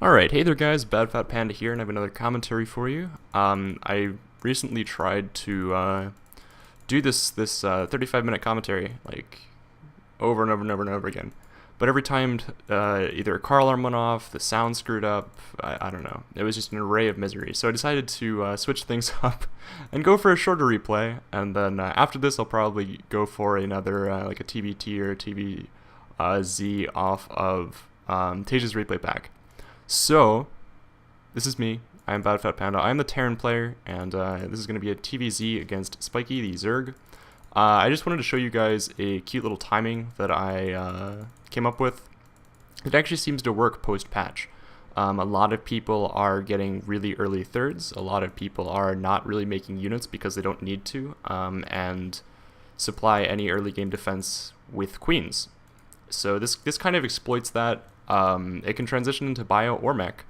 Alright, hey there guys, Bad Fat Panda here, and I have another commentary for you. I recently tried to do this 35-minute commentary, like, over and over and over and over again. But every time either a car alarm went off, the sound screwed up, I don't know. It was just an array of misery. So I decided to switch things up and go for a shorter replay, and then after this I'll probably go for another, like a TBT or a TvZ off of TvZ's replay pack. So, this is me. I am Bad Fat Panda. I am the Terran player, and this is going to be a TvZ against Spiky the Zerg. I just wanted to show you guys a cute little timing that I came up with. It actually seems to work post-patch. A lot of people are getting really early thirds. A lot of people are not really making units because they don't need to, and supply any early game defense with queens. So this kind of exploits that. It can transition into bio or mech,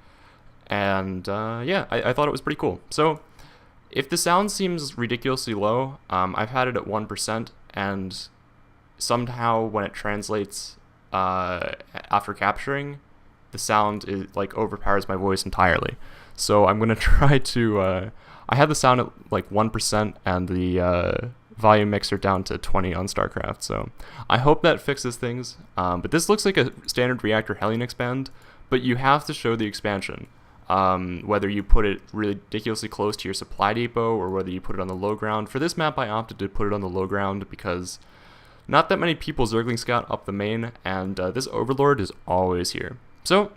and yeah, I thought it was pretty cool. So if the sound seems ridiculously low, I've had it at 1%, and somehow when it translates after capturing, the sound like overpowers my voice entirely. So I'm gonna try to I had the sound at like 1% and the volume mixer down to 20 on StarCraft, so I hope that fixes things. But this looks like a standard reactor Hellion expand, but you have to show the expansion. Whether you put it ridiculously close to your supply depot or whether you put it on the low ground. For this map I opted to put it on the low ground because not that many people Zergling scout up the main, and this Overlord is always here. So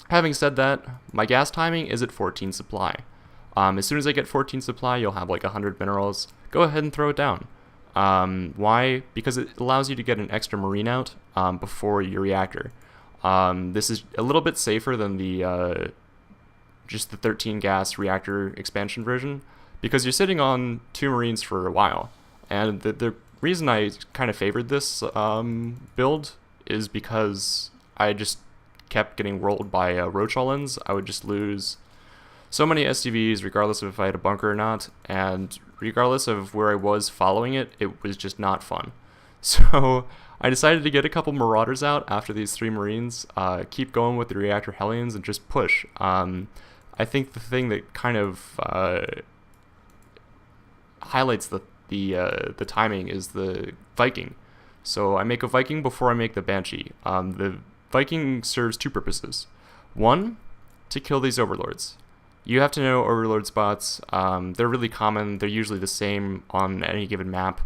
having said that, my gas timing is at 14 supply. As soon as I get 14 supply, you'll have like 100 minerals. Go ahead and throw it down. Why? Because it allows you to get an extra marine out before your reactor. This is a little bit safer than the just the 13 gas reactor expansion version, because you're sitting on 2 marines for a while. And the reason I kind of favored this build is because I just kept getting rolled by Rochallins. I would just lose so many SCVs regardless of if I had a bunker or not, and regardless of where I was following it, it was just not fun. So I decided to get a couple Marauders out after these 3 Marines, keep going with the Reactor Hellions, and just push. I think the thing that kind of highlights the timing is the Viking. So I make a Viking before I make the Banshee. The Viking serves 2 purposes. One, to kill these Overlords. You have to know Overlord spots. They're really common. They're usually the same on any given map,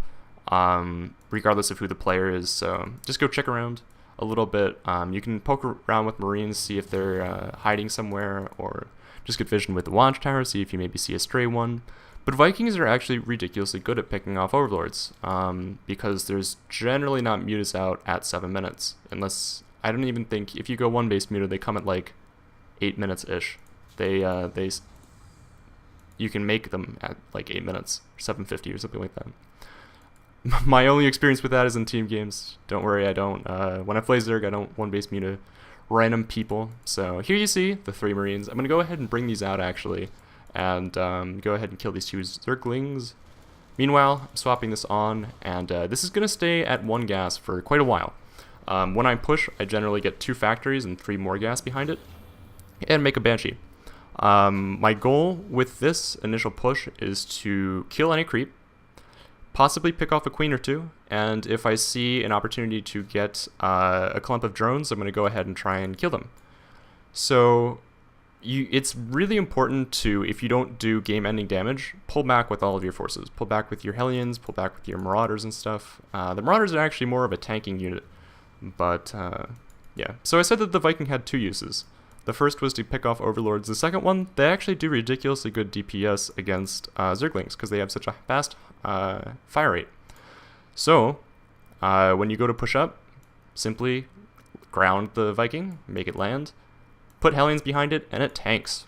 regardless of who the player is. So just go check around a little bit. You can poke around with Marines, see if they're hiding somewhere, or just get vision with the Watchtower, see if you maybe see a stray one. But Vikings are actually ridiculously good at picking off Overlords, because there's generally not mutas out at 7 minutes. Unless, I don't even think, if you go 1 base muta, they come at like 8 minutes-ish. You can make them at like 8 minutes, 750 or something like that. My only experience with that is in team games. Don't worry, I don't. When I play Zerg, I don't 1 base muta random people. So here you see the 3 Marines. I'm gonna go ahead and bring these out actually, and go ahead and kill these 2 Zerglings. Meanwhile, I'm swapping this on, and this is gonna stay at 1 gas for quite a while. When I push, I generally get 2 factories and 3 more gas behind it, and make a Banshee. My goal with this initial push is to kill any creep, possibly pick off a queen or 2, and if I see an opportunity to get a clump of drones, I'm going to go ahead and try and kill them. So it's really important to, if you don't do game-ending damage, pull back with all of your forces. Pull back with your Hellions, pull back with your Marauders and stuff. The Marauders are actually more of a tanking unit, but yeah. So I said that the Viking had 2 uses. The first was to pick off Overlords. The second one, they actually do ridiculously good DPS against Zerglings because they have such a fast fire rate. So, when you go to push up, simply ground the Viking, make it land, put Hellions behind it, and it tanks.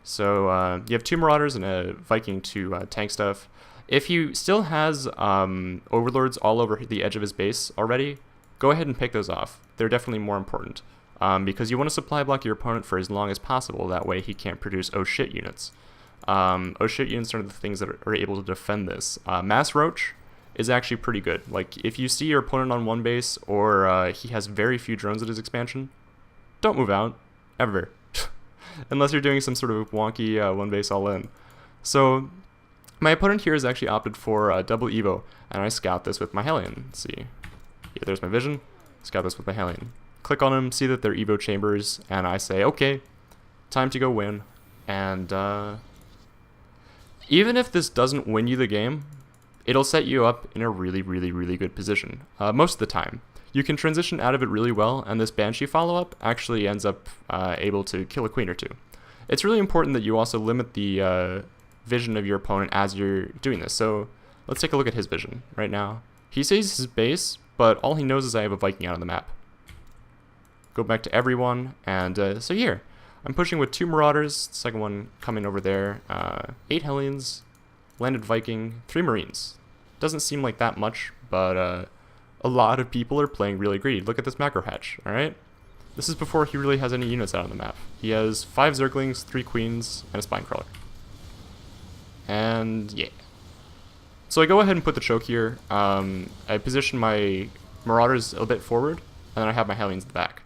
So you have 2 Marauders and a Viking to tank stuff. If he still has Overlords all over the edge of his base already, go ahead and pick those off. They're definitely more important. Because you want to supply block your opponent for as long as possible, that way he can't produce oh shit units. Oh shit units are the things that are able to defend this. Mass Roach is actually pretty good. Like, if you see your opponent on 1 base, or he has very few drones at his expansion, don't move out. ever. Unless you're doing some sort of wonky one base all in. So my opponent here has actually opted for a double Evo, and I scout this with my Hellion. Let's see. Yeah, there's my vision. Scout this with my Hellion. Click on them, see that they're Evo chambers, and I say, okay, time to go win. And even if this doesn't win you the game, it'll set you up in a really, really, really good position. Most of the time. You can transition out of it really well, and this Banshee follow-up actually ends up able to kill a queen or two. It's really important that you also limit the vision of your opponent as you're doing this. So let's take a look at his vision right now. He sees his base, but all he knows is I have a Viking out on the map. Go back to everyone, and so here. I'm pushing with 2 Marauders, second one coming over there, 8 Hellions, landed Viking, 3 Marines. Doesn't seem like that much, but a lot of people are playing really greedy. Look at this macro hatch, alright? This is before he really has any units out on the map. He has 5 Zerglings, 3 Queens, and a Spinecrawler. And yeah. So I go ahead and put the choke here. I position my Marauders a bit forward, and then I have my Hellions in the back.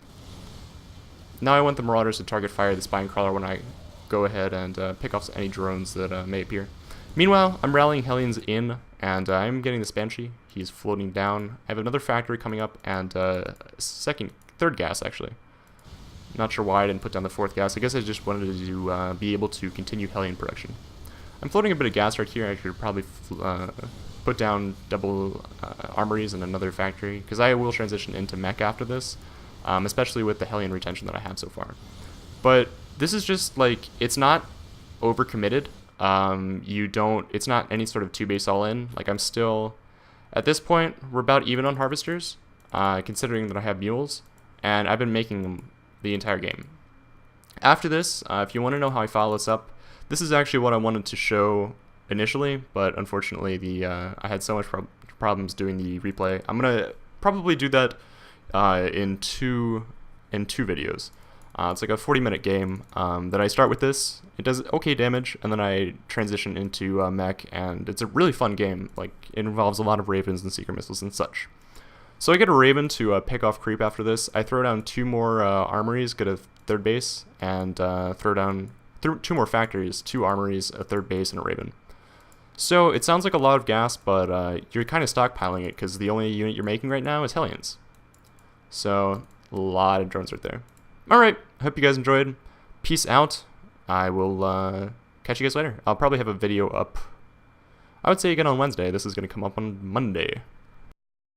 Now I want the Marauders to target fire the Spinecrawler when I go ahead and pick off any drones that may appear. Meanwhile, I'm rallying Hellions in, and I'm getting this Banshee. He's floating down. I have another factory coming up, and third gas, actually. Not sure why I didn't put down the 4th gas. I guess I just wanted to be able to continue Hellion production. I'm floating a bit of gas right here. I should probably put down double armories and another factory, because I will transition into mech after this, especially with the Hellion retention that I have so far. But this is just, like, it's not overcommitted. It's not any sort of 2-base all-in. Like, I'm still, at this point, we're about even on Harvesters, considering that I have Mules, and I've been making them the entire game. After this, if you want to know how I follow this up, this is actually what I wanted to show initially, but unfortunately I had so much problems doing the replay. I'm going to probably do that in two videos. It's like a 40-minute game that I start with this. It does okay damage, and then I transition into mech, and it's a really fun game. Like, it involves a lot of Ravens and Seeker Missiles and such. So I get a Raven to pick off creep after this. I throw down 2 more armories, get a 3rd base, and throw down 2 more factories, 2 armories, a 3rd base, and a Raven. So it sounds like a lot of gas, but you're kind of stockpiling it, because the only unit you're making right now is Hellions. So a lot of drones right there. Alright, I hope you guys enjoyed. Peace out. I will catch you guys later. I'll probably have a video up, I would say again on Wednesday. This is going to come up on Monday.